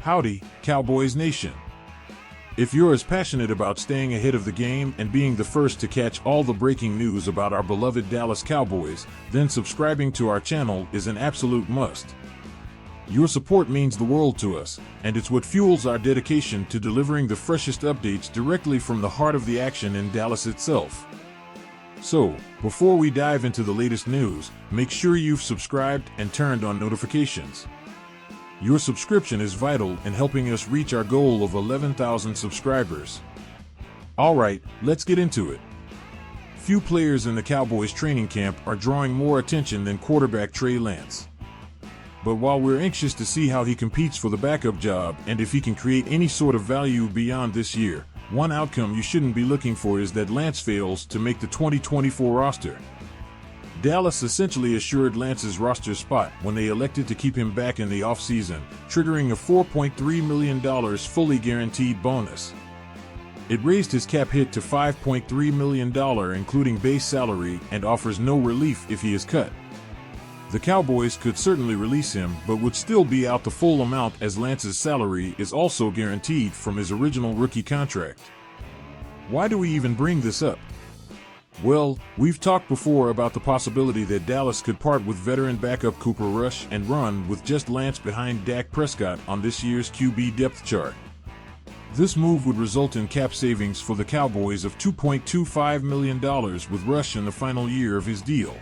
Howdy, Cowboys Nation. If you're as passionate about staying ahead of the game and being the first to catch all the breaking news about our beloved Dallas Cowboys, then subscribing to our channel is an absolute must. Your support means the world to us, and it's what fuels our dedication to delivering the freshest updates directly from the heart of the action in Dallas itself. So, before we dive into the latest news, make sure you've subscribed and turned on notifications. Your subscription is vital in helping us reach our goal of 11,000 subscribers. Alright, let's get into it. Few players in the Cowboys training camp are drawing more attention than quarterback Trey Lance. But while we're anxious to see how he competes for the backup job and if he can create any sort of value beyond this year, one outcome you shouldn't be looking for is that Lance fails to make the 2024 roster. Dallas essentially assured Lance's roster spot when they elected to keep him back in the offseason, triggering a $4.3 million fully guaranteed bonus. It raised his cap hit to $5.3 million including base salary and offers no relief if he is cut. The Cowboys could certainly release him but would still be out the full amount as Lance's salary is also guaranteed from his original rookie contract. Why do we even bring this up? Well, we've talked before about the possibility that Dallas could part with veteran backup Cooper Rush and run with just Lance behind Dak Prescott on this year's QB depth chart. This move would result in cap savings for the Cowboys of $2.25 million with Rush in the final year of his deal.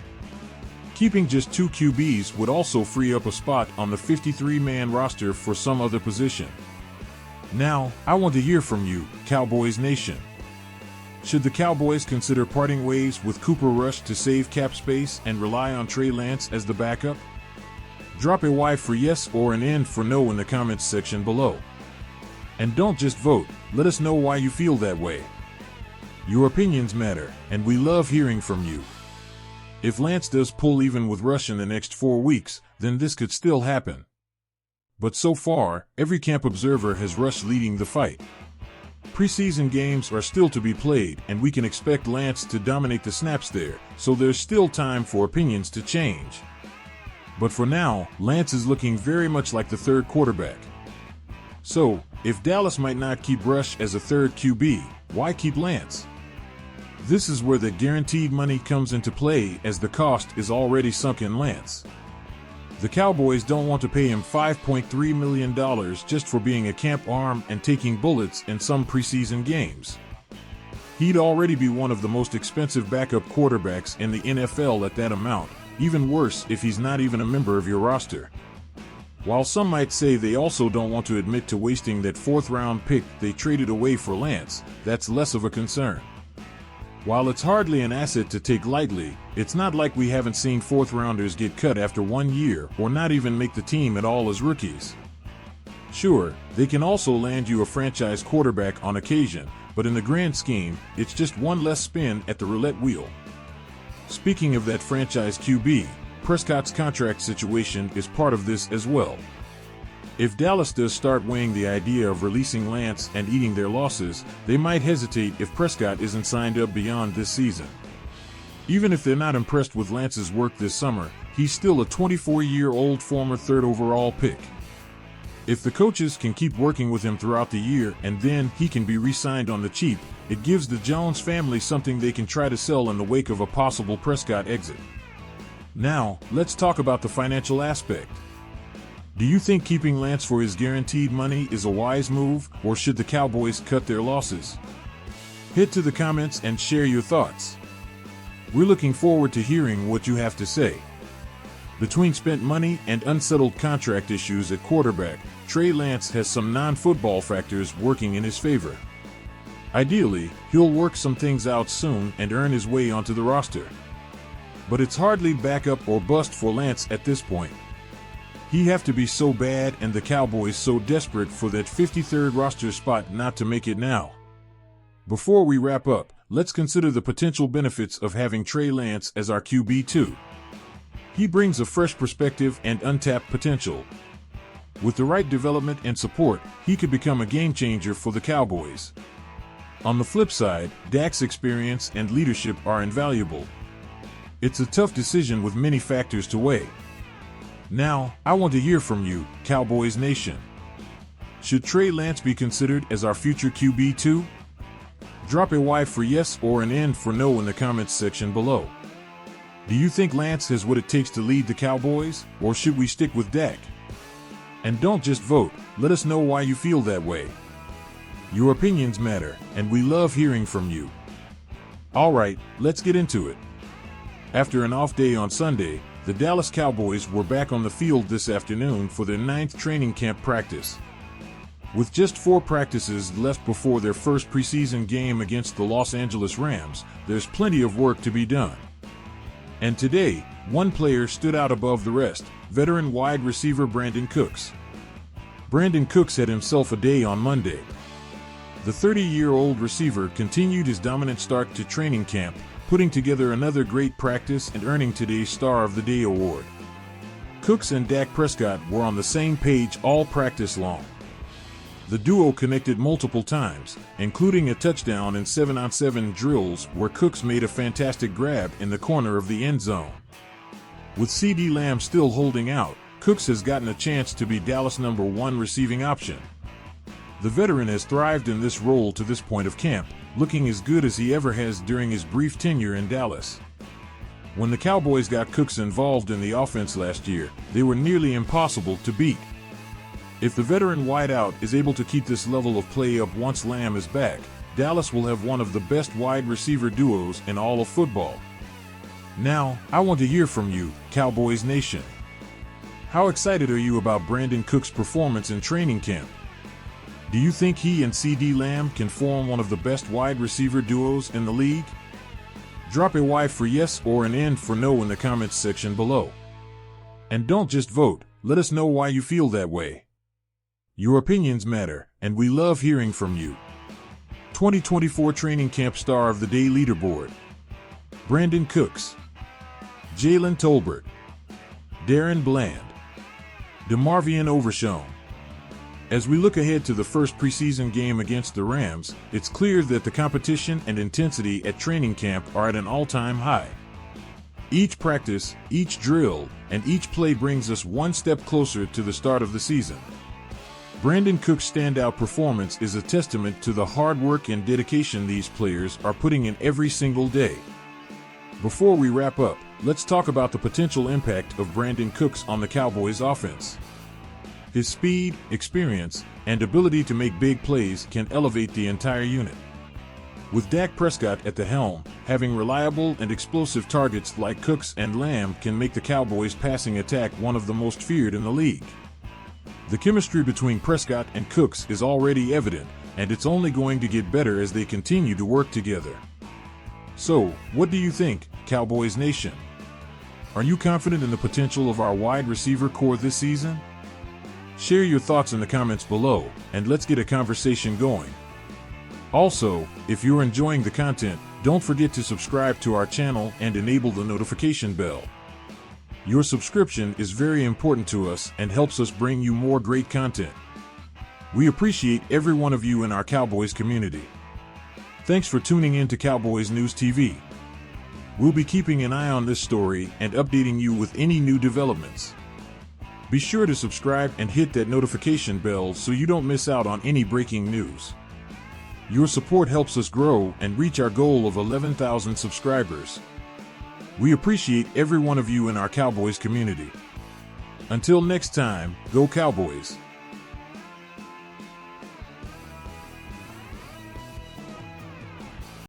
Keeping just two QBs would also free up a spot on the 53-man roster for some other position. Now, I want to hear from you, Cowboys Nation. Should the Cowboys consider parting ways with Cooper Rush to save cap space and rely on Trey Lance as the backup? Drop a Y for yes or an N for no in the comments section below. And don't just vote, let us know why you feel that way. Your opinions matter, and we love hearing from you. If Lance does pull even with Rush in the next 4 weeks, then this could still happen. But so far, every camp observer has Rush leading the fight. Preseason games are still to be played, and we can expect Lance to dominate the snaps there, so there's still time for opinions to change. But for now, Lance is looking very much like the third quarterback. So, if Dallas might not keep Rush as a third QB, why keep Lance? This is where the guaranteed money comes into play, as the cost is already sunk in Lance. The Cowboys don't want to pay him $5.3 million just for being a camp arm and taking bullets in some preseason games. He'd already be one of the most expensive backup quarterbacks in the NFL at that amount, even worse if he's not even a member of your roster. While some might say they also don't want to admit to wasting that 4th-round pick they traded away for Lance, that's less of a concern. While it's hardly an asset to take lightly, it's not like we haven't seen 4th-rounders get cut after 1 year or not even make the team at all as rookies. Sure, they can also land you a franchise quarterback on occasion, but in the grand scheme, it's just one less spin at the roulette wheel. Speaking of that franchise QB, Prescott's contract situation is part of this as well. If Dallas does start weighing the idea of releasing Lance and eating their losses, they might hesitate if Prescott isn't signed up beyond this season. Even if they're not impressed with Lance's work this summer, he's still a 24-year-old former 3rd overall pick. If the coaches can keep working with him throughout the year and then he can be re-signed on the cheap, it gives the Jones family something they can try to sell in the wake of a possible Prescott exit. Now, let's talk about the financial aspect. Do you think keeping Lance for his guaranteed money is a wise move, or should the Cowboys cut their losses? Head to the comments and share your thoughts. We're looking forward to hearing what you have to say. Between spent money and unsettled contract issues at quarterback, Trey Lance has some non-football factors working in his favor. Ideally, he'll work some things out soon and earn his way onto the roster. But it's hardly backup or bust for Lance at this point. He'd have to be so bad and the Cowboys so desperate for that 53rd roster spot not to make it now. Before we wrap up, let's consider the potential benefits of having Trey Lance as our QB2. He brings a fresh perspective and untapped potential. With the right development and support, he could become a game changer for the Cowboys. On the flip side, Dak's experience and leadership are invaluable. It's a tough decision with many factors to weigh. Now, I want to hear from you, Cowboys Nation. Should Trey Lance be considered as our future QB2? Drop a Y for yes or an N for no in the comments section below. Do you think Lance has what it takes to lead the Cowboys, or should we stick with Dak? And don't just vote, let us know why you feel that way. Your opinions matter, and we love hearing from you. Alright, let's get into it. After an off day on Sunday, the Dallas Cowboys were back on the field this afternoon for their 9th training camp practice. With just 4 practices left before their first preseason game against the Los Angeles Rams, there's plenty of work to be done. And today, one player stood out above the rest, veteran wide receiver Brandin Cooks. Brandin Cooks had himself a day on Monday. The 30-year-old receiver continued his dominant start to training camp, putting together another great practice and earning today's Star of the Day award. Cooks and Dak Prescott were on the same page all practice long. The duo connected multiple times, including a touchdown in 7-on-7 drills where Cooks made a fantastic grab in the corner of the end zone. With CeeDee Lamb still holding out, Cooks has gotten a chance to be Dallas' #1 receiving option. The veteran has thrived in this role to this point of camp, looking as good as he ever has during his brief tenure in Dallas. When the Cowboys got Cooks involved in the offense last year, they were nearly impossible to beat. If the veteran wideout is able to keep this level of play up once Lamb is back, Dallas will have one of the best wide receiver duos in all of football. Now, I want to hear from you, Cowboys Nation. How excited are you about Brandin Cooks' performance in training camp? Do you think he and CeeDee Lamb can form one of the best wide receiver duos in the league? Drop a Y for yes or an N for no in the comments section below. And don't just vote, let us know why you feel that way. Your opinions matter, and we love hearing from you. 2024 Training Camp Star of the Day Leaderboard: Brandin Cooks, Jalen Tolbert, Darren Bland, DeMarvion Overshown. As we look ahead to the first preseason game against the Rams, it's clear that the competition and intensity at training camp are at an all-time high. Each practice, each drill, and each play brings us one step closer to the start of the season. Brandin Cooks' standout performance is a testament to the hard work and dedication these players are putting in every single day. Before we wrap up, let's talk about the potential impact of Brandin Cooks on the Cowboys' offense. His speed, experience, and ability to make big plays can elevate the entire unit. With Dak Prescott at the helm, having reliable and explosive targets like Cooks and Lamb can make the Cowboys' passing attack one of the most feared in the league. The chemistry between Prescott and Cooks is already evident, and it's only going to get better as they continue to work together. So, what do you think, Cowboys Nation? Are you confident in the potential of our wide receiver core this season? Share your thoughts in the comments below, and let's get a conversation going. Also, if you're enjoying the content, don't forget to subscribe to our channel and enable the notification bell. Your subscription is very important to us and helps us bring you more great content. We appreciate every one of you in our Cowboys community. Thanks for tuning in to Cowboys News TV. We'll be keeping an eye on this story and updating you with any new developments. Be sure to subscribe and hit that notification bell so you don't miss out on any breaking news. Your support helps us grow and reach our goal of 11,000 subscribers. We appreciate every one of you in our Cowboys community. Until next time, go Cowboys!